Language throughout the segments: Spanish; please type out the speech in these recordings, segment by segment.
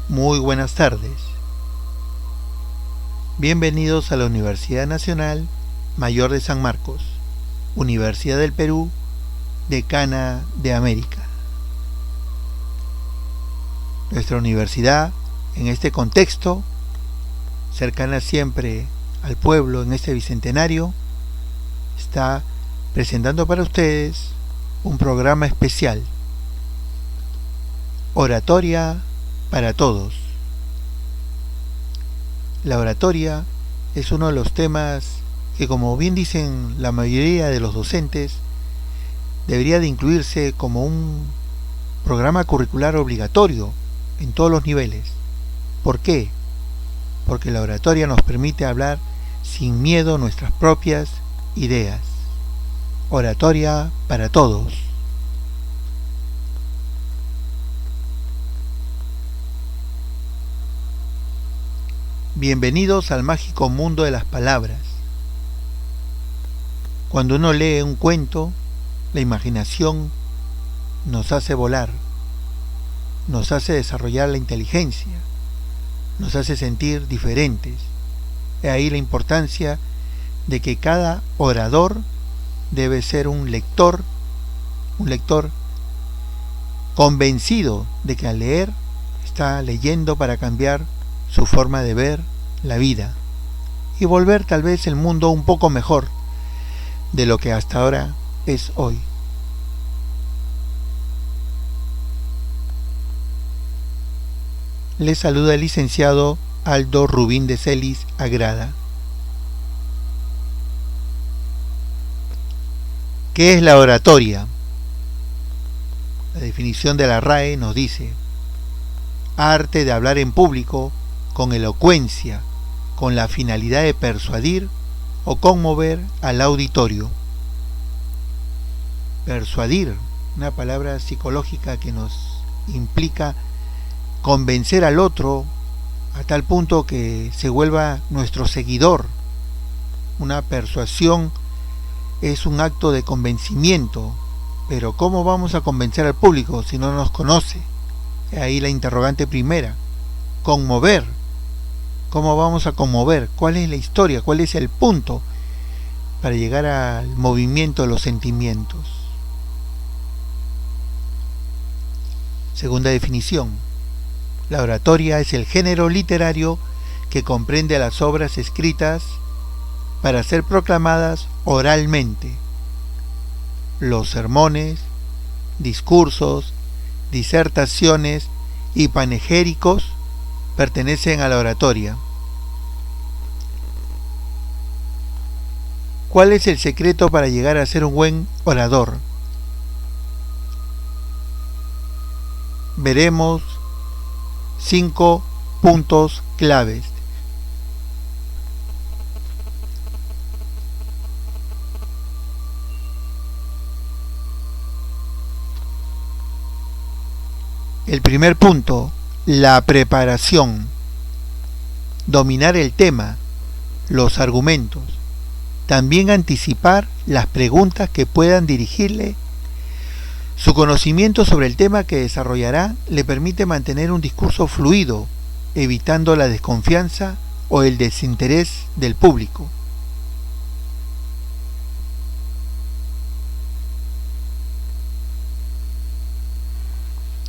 Muy buenas tardes. Bienvenidos a la Universidad Nacional Mayor de San Marcos, Universidad del Perú, Decana de América. Nuestra universidad, en este contexto, cercana siempre al pueblo en este bicentenario, está presentando para ustedes un programa especial, Oratoria para Todos. La oratoria es uno de los temas que, como bien dicen la mayoría de los docentes, debería de incluirse como un programa curricular obligatorio en todos los niveles. ¿Por qué? Porque la oratoria nos permite hablar sin miedo nuestras propias ideas. Oratoria para todos. Bienvenidos al mágico mundo de las palabras. Cuando uno lee un cuento, la imaginación nos hace volar, nos hace desarrollar la inteligencia, nos hace sentir diferentes. De ahí la importancia de que cada orador debe ser un lector convencido de que al leer está leyendo para cambiar su forma de ver la vida y volver tal vez el mundo un poco mejor de lo que hasta ahora es hoy. Les saluda el licenciado Aldo Rubín de Celis Agrada. ¿Qué es la oratoria? La definición de la RAE nos dice: arte de hablar en público con elocuencia, con la finalidad de persuadir o conmover al auditorio. Persuadir, una palabra psicológica que nos implica convencer al otro a tal punto que se vuelva nuestro seguidor. Una persuasión es un acto de convencimiento, pero ¿cómo vamos a convencer al público si no nos conoce? Ahí la interrogante primera. Conmover. ¿Cómo vamos a conmover? ¿Cuál es la historia? ¿Cuál es el punto para llegar al movimiento de los sentimientos? Segunda definición. La oratoria es el género literario que comprende las obras escritas para ser proclamadas oralmente. Los sermones, discursos, disertaciones y panegíricos pertenecen a la oratoria. ¿Cuál es el secreto para llegar a ser un buen orador? Veremos 5 puntos claves. El primer punto, la preparación. Dominar el tema, los argumentos. También anticipar las preguntas que puedan dirigirle. Su conocimiento sobre el tema que desarrollará le permite mantener un discurso fluido, evitando la desconfianza o el desinterés del público.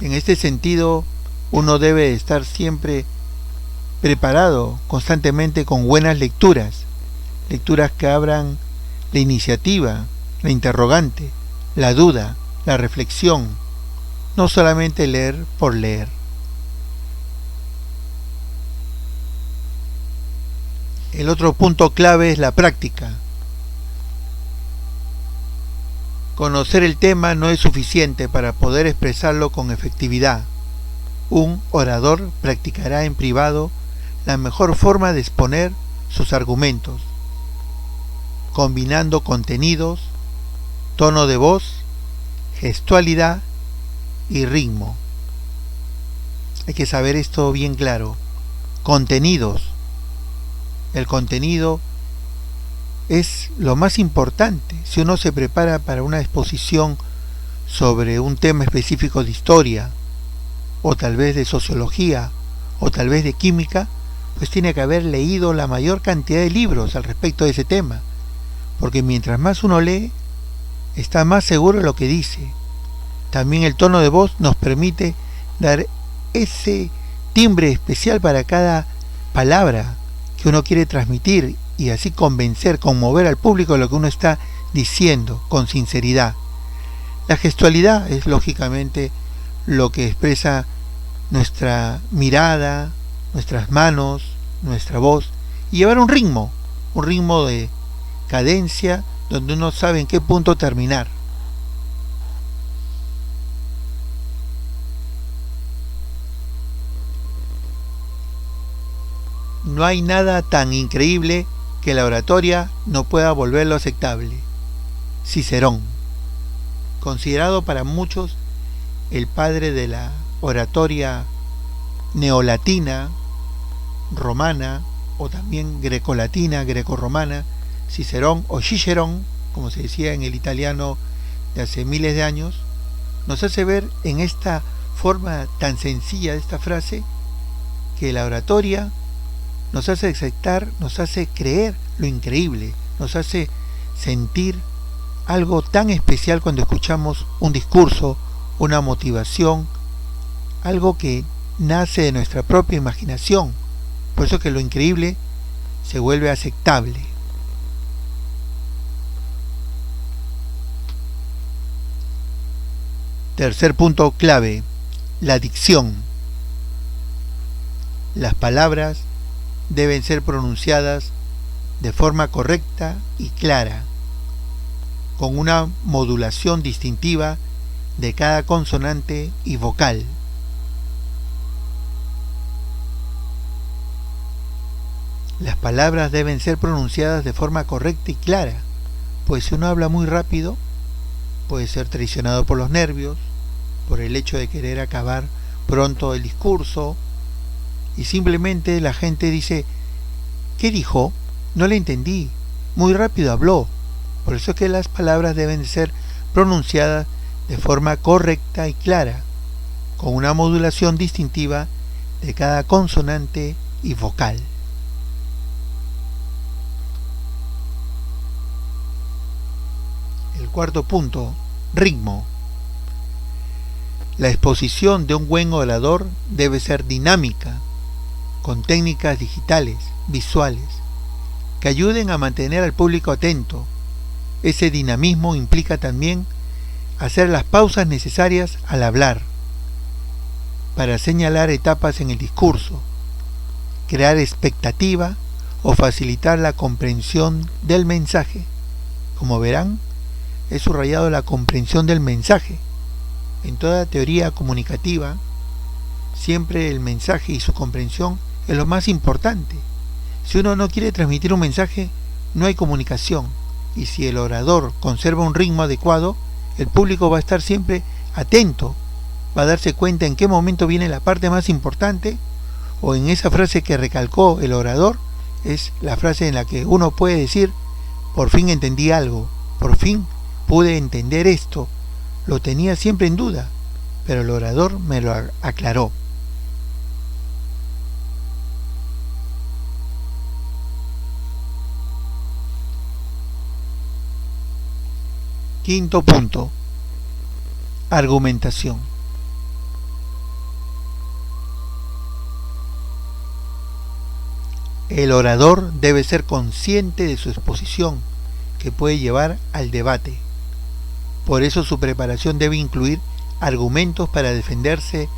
En este sentido, uno debe estar siempre preparado constantemente con buenas lecturas que abran la iniciativa, la interrogante, la duda, la reflexión, no solamente leer por leer. El otro punto clave es la práctica. Conocer el tema no es suficiente para poder expresarlo con efectividad. Un orador practicará en privado la mejor forma de exponer sus argumentos, combinando contenidos, tono de voz, gestualidad y ritmo. Hay que saber esto bien claro. Contenidos. El contenido es lo más importante. Si uno se prepara para una exposición sobre un tema específico de historia, o tal vez de sociología, o tal vez de química, pues tiene que haber leído la mayor cantidad de libros al respecto de ese tema, porque mientras más uno lee, está más seguro de lo que dice. También el tono de voz nos permite dar ese timbre especial para cada palabra que uno quiere transmitir y así convencer, conmover al público de lo que uno está diciendo con sinceridad. La gestualidad es lógicamente lo que expresa nuestra mirada, nuestras manos, nuestra voz, y llevar un ritmo de cadencia donde uno sabe en qué punto terminar. No hay nada tan increíble que la oratoria no pueda volverlo aceptable. Cicerón, considerado para muchos el padre de la oratoria neolatina, romana o también grecolatina, grecorromana, Cicerón o Cicerón, como se decía en el italiano de hace miles de años, nos hace ver en esta forma tan sencilla de esta frase que la oratoria nos hace aceptar, nos hace creer lo increíble, nos hace sentir algo tan especial cuando escuchamos un discurso, una motivación, algo que nace de nuestra propia imaginación. Por eso que lo increíble se vuelve aceptable. Tercer punto clave, la dicción. Las palabras deben ser pronunciadas de forma correcta y clara, con una modulación distintiva de cada consonante y vocal. Las palabras deben ser pronunciadas de forma correcta y clara, pues si uno habla muy rápido, puede ser traicionado por los nervios, por el hecho de querer acabar pronto el discurso, y simplemente la gente dice, ¿qué dijo? No le entendí, muy rápido habló. Por eso es que las palabras deben ser pronunciadas de forma correcta y clara, con una modulación distintiva de cada consonante y vocal. El cuarto punto, ritmo. La exposición de un buen orador debe ser dinámica, con técnicas digitales, visuales, que ayuden a mantener al público atento. Ese dinamismo implica también hacer las pausas necesarias al hablar, para señalar etapas en el discurso, crear expectativa o facilitar la comprensión del mensaje. Como verán, he subrayado la comprensión del mensaje. En toda teoría comunicativa, siempre el mensaje y su comprensión es lo más importante. Si uno no quiere transmitir un mensaje, no hay comunicación. Y si el orador conserva un ritmo adecuado, el público va a estar siempre atento, va a darse cuenta en qué momento viene la parte más importante, o en esa frase que recalcó el orador, es la frase en la que uno puede decir, por fin entendí algo, por fin pude entender esto, lo tenía siempre en duda, pero el orador me lo aclaró. Quinto punto, argumentación. El orador debe ser consciente de su exposición, que puede llevar al debate. Por eso su preparación debe incluir argumentos para defenderse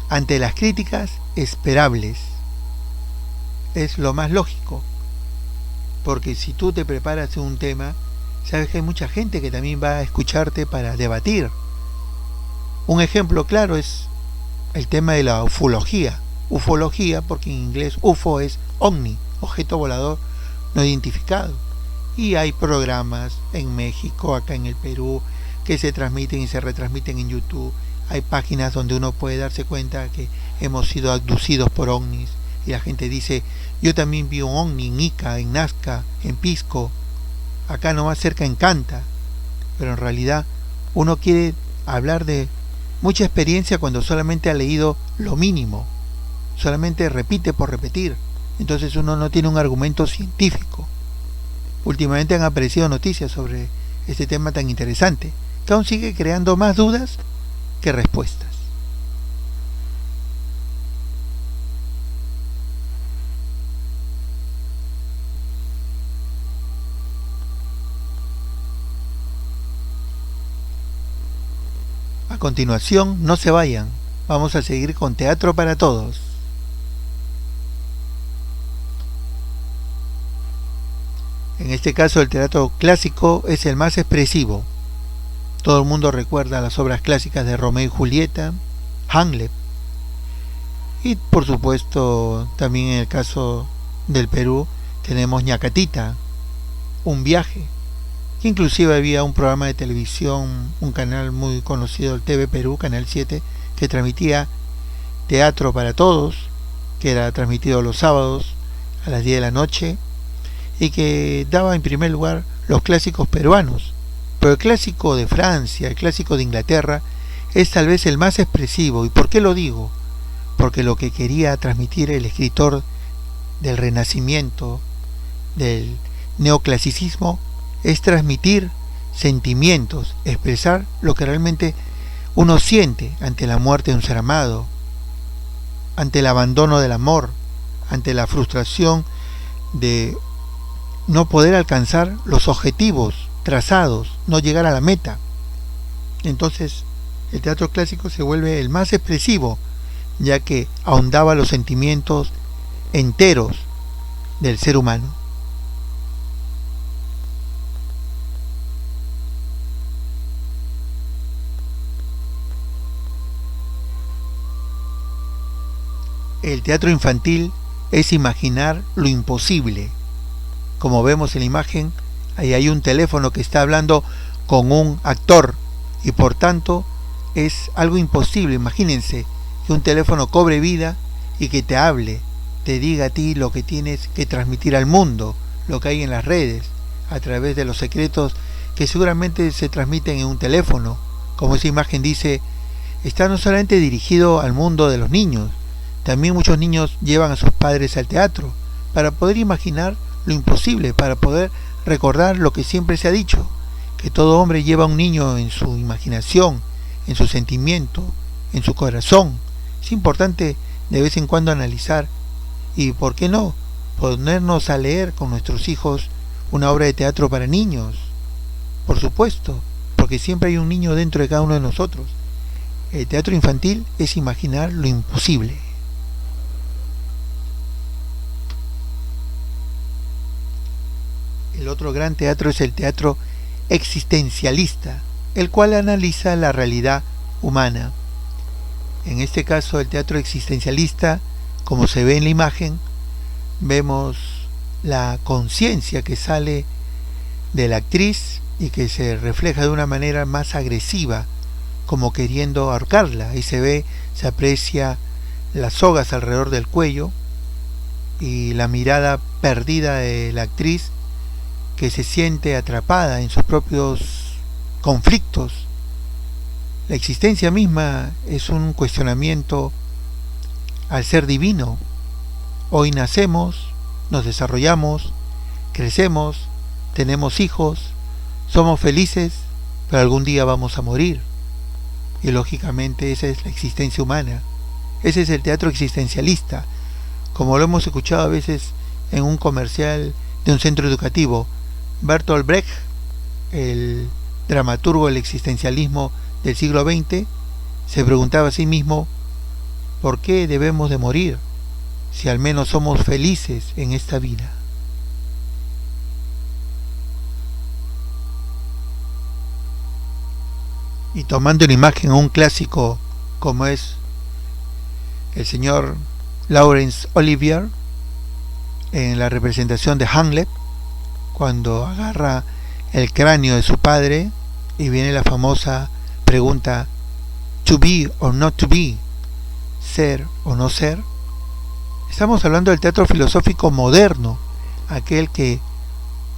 ante las críticas esperables. Es lo más lógico, porque si tú te preparas en un tema, sabes que hay mucha gente que también va a escucharte para debatir. Un ejemplo claro es el tema de la ufología. Ufología, porque en inglés UFO es ovni, objeto volador no identificado. Y hay programas en México, acá en el Perú, que se transmiten y se retransmiten en YouTube. Hay páginas donde uno puede darse cuenta que hemos sido abducidos por ovnis. Y la gente dice, yo también vi un ovni en Ica, en Nazca, en Pisco, acá nomás cerca en Canta. Pero en realidad uno quiere hablar de mucha experiencia cuando solamente ha leído lo mínimo. solamente repite por repetir. Entonces uno no tiene un argumento científico. Últimamente han aparecido noticias sobre este tema tan interesante, que aún sigue creando más dudas que respuestas. A continuación, no se vayan, vamos a seguir con Teatro para Todos. En este caso el teatro clásico es el más expresivo. Todo el mundo recuerda las obras clásicas de Romeo y Julieta, Hamlet, y por supuesto también en el caso del Perú tenemos Ñacatita, Un viaje, que inclusive había un programa de televisión, un canal muy conocido, el TV Perú, Canal 7, que transmitía Teatro para Todos, que era transmitido los sábados a las 10 de la noche, y que daba en primer lugar los clásicos peruanos. Pero el clásico de Francia, el clásico de Inglaterra, es tal vez el más expresivo. ¿Y por qué lo digo? Porque lo que quería transmitir el escritor del Renacimiento, del neoclasicismo, es transmitir sentimientos, expresar lo que realmente uno siente ante la muerte de un ser amado, ante el abandono del amor, ante la frustración de no poder alcanzar los objetivos trazados, no llegar a la meta. Entonces el teatro clásico se vuelve el más expresivo, ya que ahondaba los sentimientos enteros del ser humano. El teatro infantil es imaginar lo imposible. Como vemos en la imagen, ahí hay un teléfono que está hablando con un actor y por tanto es algo imposible. Imagínense que un teléfono cobre vida y que te hable, te diga a ti lo que tienes que transmitir al mundo, lo que hay en las redes, a través de los secretos que seguramente se transmiten en un teléfono. Como esa imagen dice, está no solamente dirigido al mundo de los niños, también muchos niños llevan a sus padres al teatro para poder imaginar lo imposible, para poder recordar lo que siempre se ha dicho, que todo hombre lleva un niño en su imaginación, en su sentimiento, en su corazón. Es importante de vez en cuando analizar y, ¿por qué no?, ponernos a leer con nuestros hijos una obra de teatro para niños. Por supuesto, porque siempre hay un niño dentro de cada uno de nosotros. El teatro infantil es imaginar lo imposible. El otro gran teatro es el teatro existencialista, el cual analiza la realidad humana. En este caso, el teatro existencialista, como se ve en la imagen, vemos la conciencia que sale de la actriz y que se refleja de una manera más agresiva, como queriendo ahorcarla. Ahí se ve, se aprecia las sogas alrededor del cuello y la mirada perdida de la actriz, que se siente atrapada en sus propios conflictos. La existencia misma es un cuestionamiento al ser divino. Hoy nacemos, nos desarrollamos, crecemos, tenemos hijos, somos felices, pero algún día vamos a morir. Y lógicamente esa es la existencia humana. Ese es el teatro existencialista, como lo hemos escuchado a veces en un comercial de un centro educativo. Bertolt Brecht, el dramaturgo del existencialismo del siglo XX, se preguntaba a sí mismo, ¿por qué debemos de morir si al menos somos felices en esta vida? Y tomando una imagen a un clásico como es el señor Laurence Olivier en la representación de Hamlet, cuando agarra el cráneo de su padre y viene la famosa pregunta, to be or not to be, ser o no ser. Estamos hablando del teatro filosófico moderno, aquel que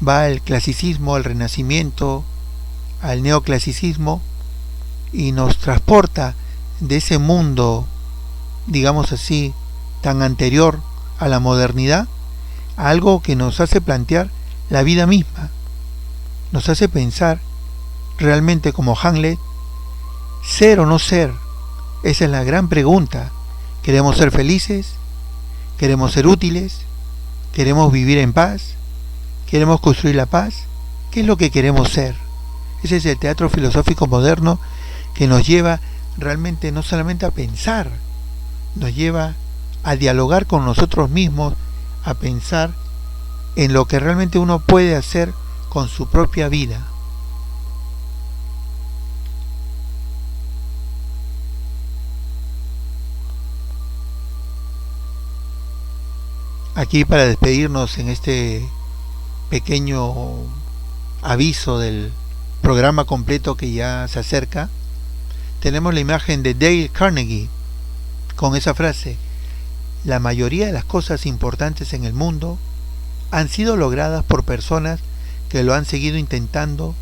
va al clasicismo, al renacimiento, al neoclasicismo, y nos transporta de ese mundo, digamos así, tan anterior a la modernidad, a algo que nos hace plantear la vida misma, nos hace pensar realmente como Hamlet, ser o no ser. Esa es la gran pregunta. ¿Queremos ser felices? ¿Queremos ser útiles? ¿Queremos vivir en paz? ¿Queremos construir la paz? ¿Qué es lo que queremos ser? Ese es el teatro filosófico moderno que nos lleva realmente no solamente a pensar, nos lleva a dialogar con nosotros mismos, a pensar en lo que realmente uno puede hacer con su propia vida. Aquí, para despedirnos en este pequeño aviso del programa completo que ya se acerca, tenemos la imagen de Dale Carnegie con esa frase: la mayoría de las cosas importantes en el mundo han sido logradas por personas que lo han seguido intentando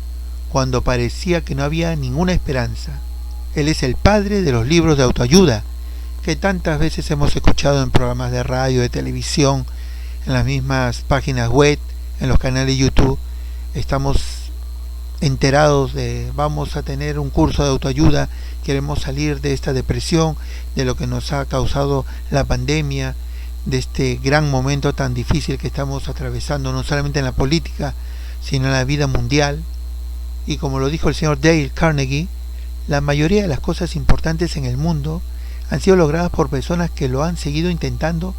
cuando parecía que no había ninguna esperanza. Él es el padre de los libros de autoayuda que tantas veces hemos escuchado en programas de radio, de televisión, en las mismas páginas web, en los canales de YouTube. Estamos enterados de vamos a tener un curso de autoayuda, queremos salir de esta depresión, de lo que nos ha causado la pandemia, de este gran momento tan difícil que estamos atravesando, no solamente en la política, sino en la vida mundial. Y como lo dijo el señor Dale Carnegie, la mayoría de las cosas importantes en el mundo han sido logradas por personas que lo han seguido intentando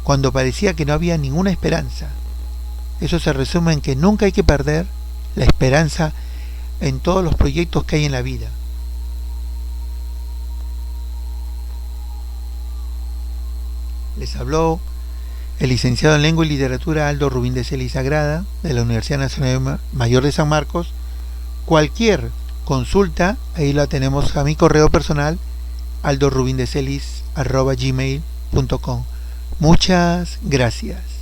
cuando parecía que no había ninguna esperanza. Eso se resume en que nunca hay que perder la esperanza en todos los proyectos que hay en la vida. Les habló el licenciado en Lengua y Literatura Aldo Rubín de Celis Agrada, de la Universidad Nacional Mayor de San Marcos. Cualquier consulta, ahí la tenemos a mi correo personal, aldorubindecelis@gmail.com. Muchas gracias.